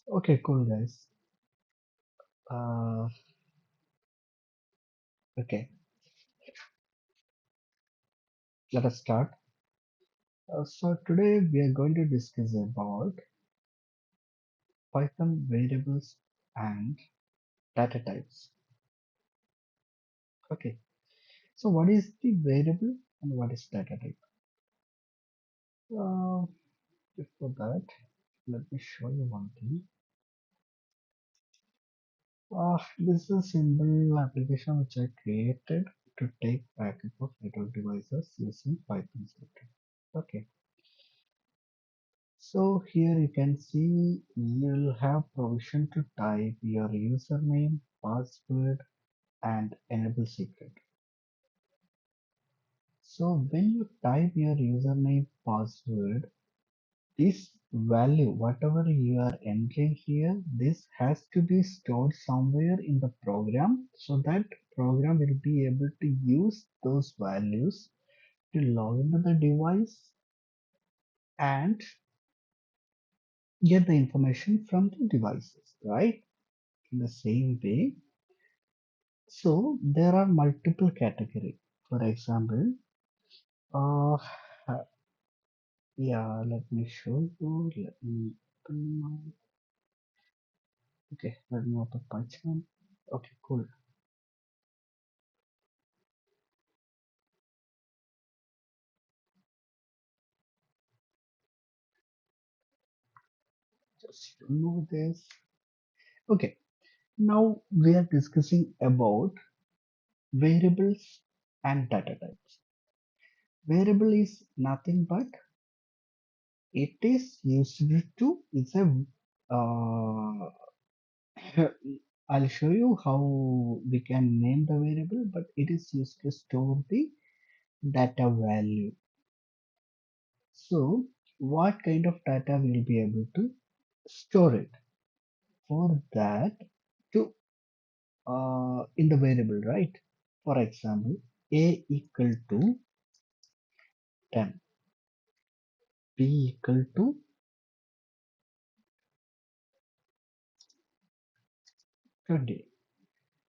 Okay, cool guys. Uh, okay, let us start. So today we are going to discuss about Python variables and data types. Okay, so what is the variable and what is data type? Uh, Before that, let me show you one thing. This is a simple application which I created to take backup of network devices using Python script. Okay, so here you can see you'll have provision to type your username, password, and enable secret. So when you type your username, password, this value, whatever you are entering here, this has to be stored somewhere in the program so that program will be able to use those values to log into the device and get the information from the devices, right? In the same way, so there are multiple categories. For example, uh, yeah, let me show you. Let me open okay, let me open Python. Okay, cool. Just remove this. Okay, now we are discussing about variables and data types. Variable is nothing but it is used to it's a uh, I'll show you how we can name the variable, but it is used to store the data value. So, what kind of data we'll be able to store it? For that, to in the variable, right? For example, a equal to 10, b equal to 20.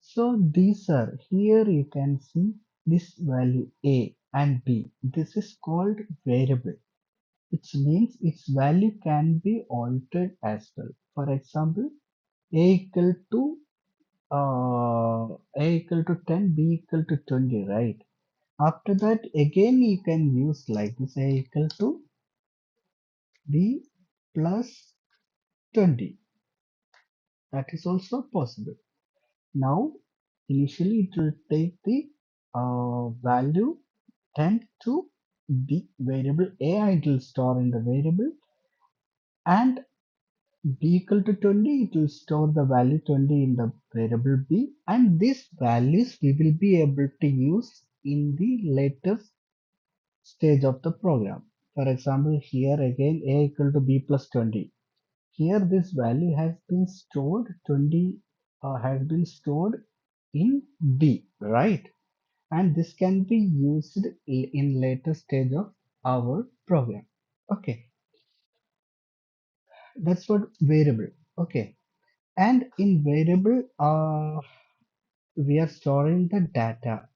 So these are here you can see this value a and b. This is called variable, which means its value can be altered as well. For example, a equal to a equal to 10, b equal to 20, right? After that, again you can use like this: a equal to b plus 20. That is also possible. Now, initially it will take the value 10 to the variable a, it will store in the variable, and b equal to 20, it will store the value 20 in the variable b, and these values we will be able to use in the later stage of the program. For example, here again a equal to b plus 20. Here this value has been stored 20 has been stored in b, right? And this can be used in later stage of our program. Okay, that's what variable. Okay, and in variable we are storing the data.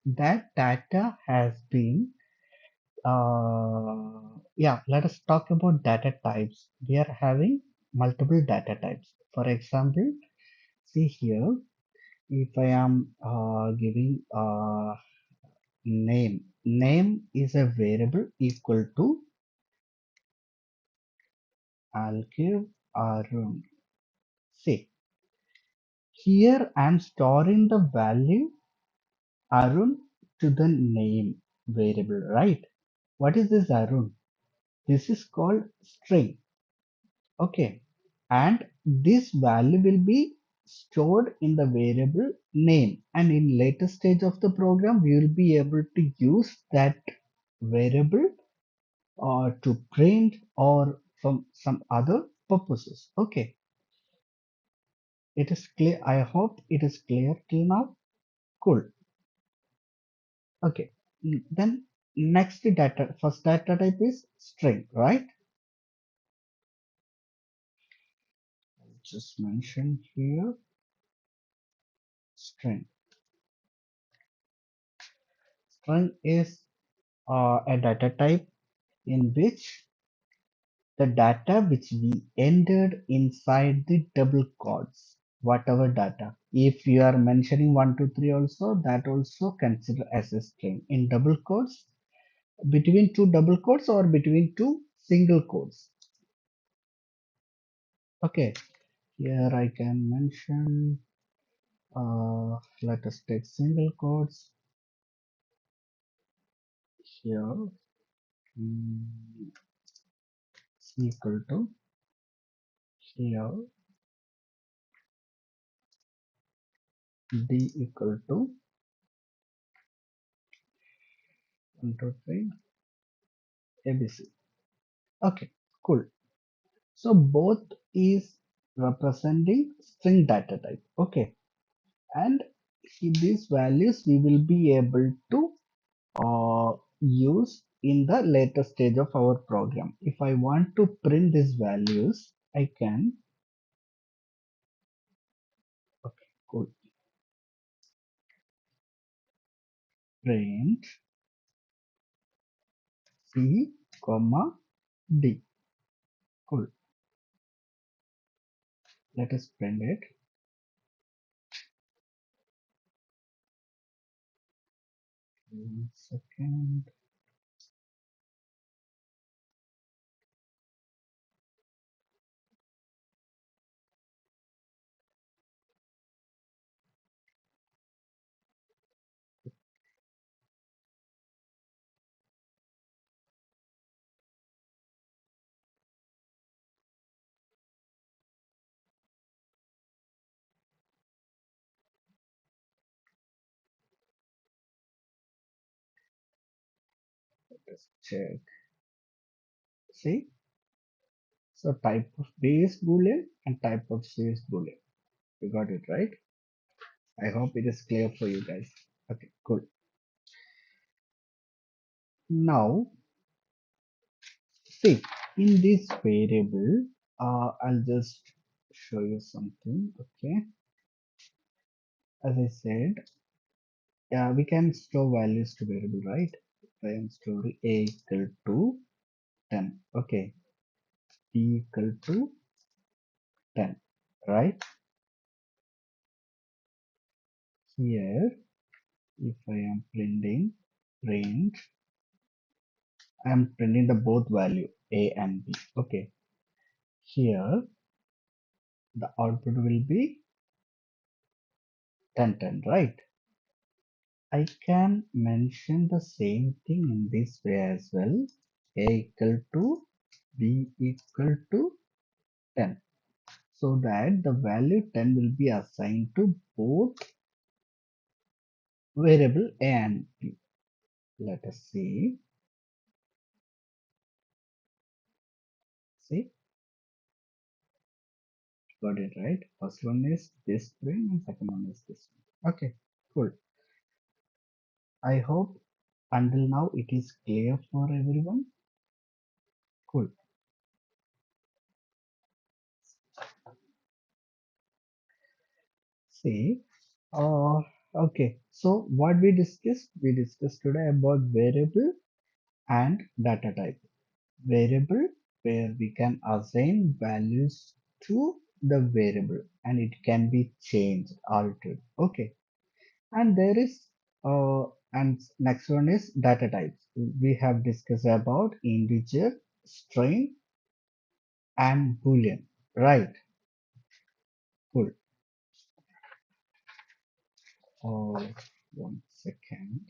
That data has been yeah, let us talk about data types. We are having multiple data types. For example, see here, if I am giving name is a variable equal to, I'll give Arun. See, here I'm storing the value Arun to the name variable, right? What is this Arun? This is called string. Okay. And this value will be stored in the variable name. And in later stage of the program, we will be able to use that variable to print or from some other purposes. Okay. It is clear. I hope it is clear till now. Cool. Okay. Then next data, first data type is string, right? just mention here string. String is a data type in which the data which we entered inside the double quotes, whatever data. If you are mentioning 1, 2, 3 also, that also consider as a string in double quotes, between two double quotes or between two single quotes. Okay, here I can mention, let us take single quotes here, mm, is equal to here d equal to 1, 2, 3 ABC. Okay, cool. So both is representing string data type. Okay, and these values we will be able to use in the later stage of our program. If I want to print these values, I can. Okay, cool. Print C, comma D. Cool. Let us print it. 1 second. Let us check. See, so type of B is Boolean and type of C is Boolean. You got it right. I hope it is clear for you guys. Okay, cool. Now, see, in this variable, I'll just show you something. Okay, as I said, yeah, we can store values to variable, right? I am storing a equal to 10. Okay, b equal to 10, right? Here, if I am printing range, I am printing the both value a and b. Okay, here the output will be 10, 10, right? I can mention the same thing in this way as well. A equal to b equal to 10. So that the value 10 will be assigned to both variable a and b. Let us see. See, got it right. First one is this string and second one is this one. Okay, cool. I hope until now it is clear for everyone. Cool. See, okay. So what we discussed today about variable and data type. Variable where we can assign values to the variable and it can be changed, altered. Okay. And there is and next one is data types. We have discussed about integer, string, and boolean. Right. Cool. Oh, 1 second.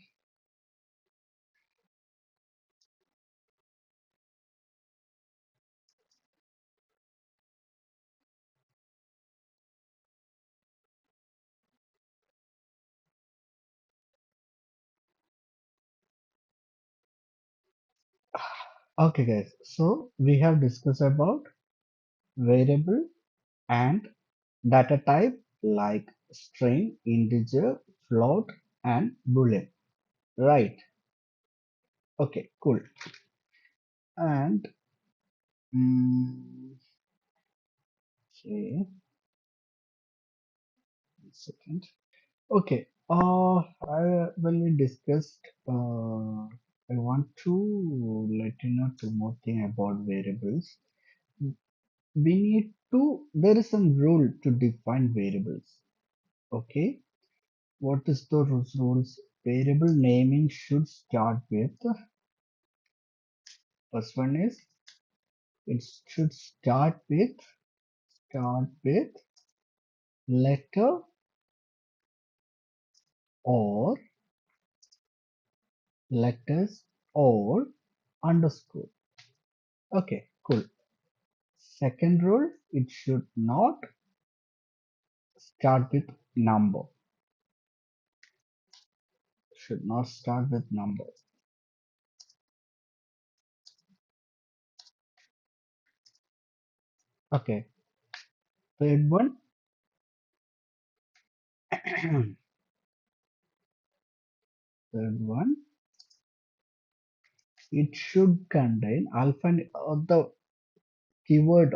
Okay, guys. So we have discussed about variable and data type like string, integer, float, and boolean. Right. Okay, cool. And mm, okay. second. Okay. When we discussed, I want to let you know two more thing about variables. We need to. There is some rule to define variables. Okay. What is the rules? Variable naming should start with. First one is it should start with letter or letters or underscore. Okay, cool. Second rule, it should not start with number. Should not start with number. Okay. Third one, third one, it should contain the keyword,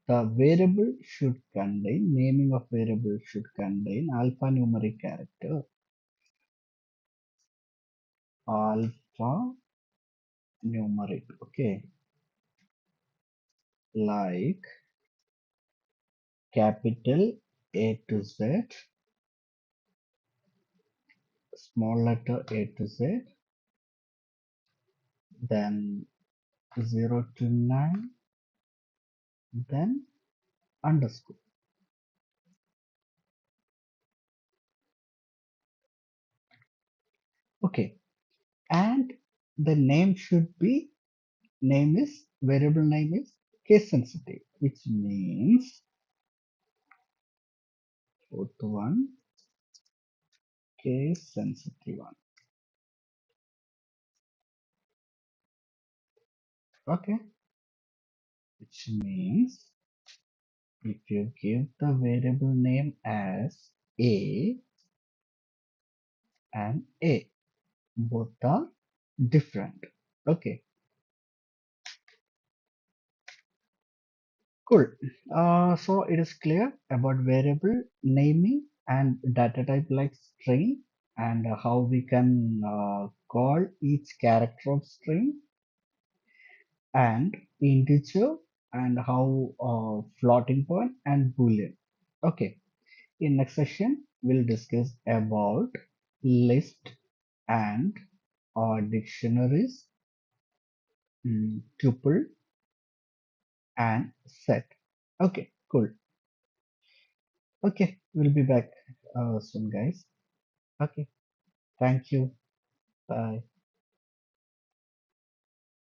the variable should contain, naming of variable should contain alphanumeric character. Alphanumeric, okay, like capital A to Z, small letter A to Z, then 0 to 9, then underscore. Okay, and the variable name is case sensitive, which means fourth one, case sensitive one. Okay, which means if you give the variable name as A and A, both are different. Okay, cool. So it is clear about variable naming and data type like string and how we can call each character of string and integer and how floating point and boolean. Okay, in next session we'll discuss about list and dictionaries, tuple and set. Okay, cool. Okay, we'll be back soon, guys. Okay, thank you. Bye.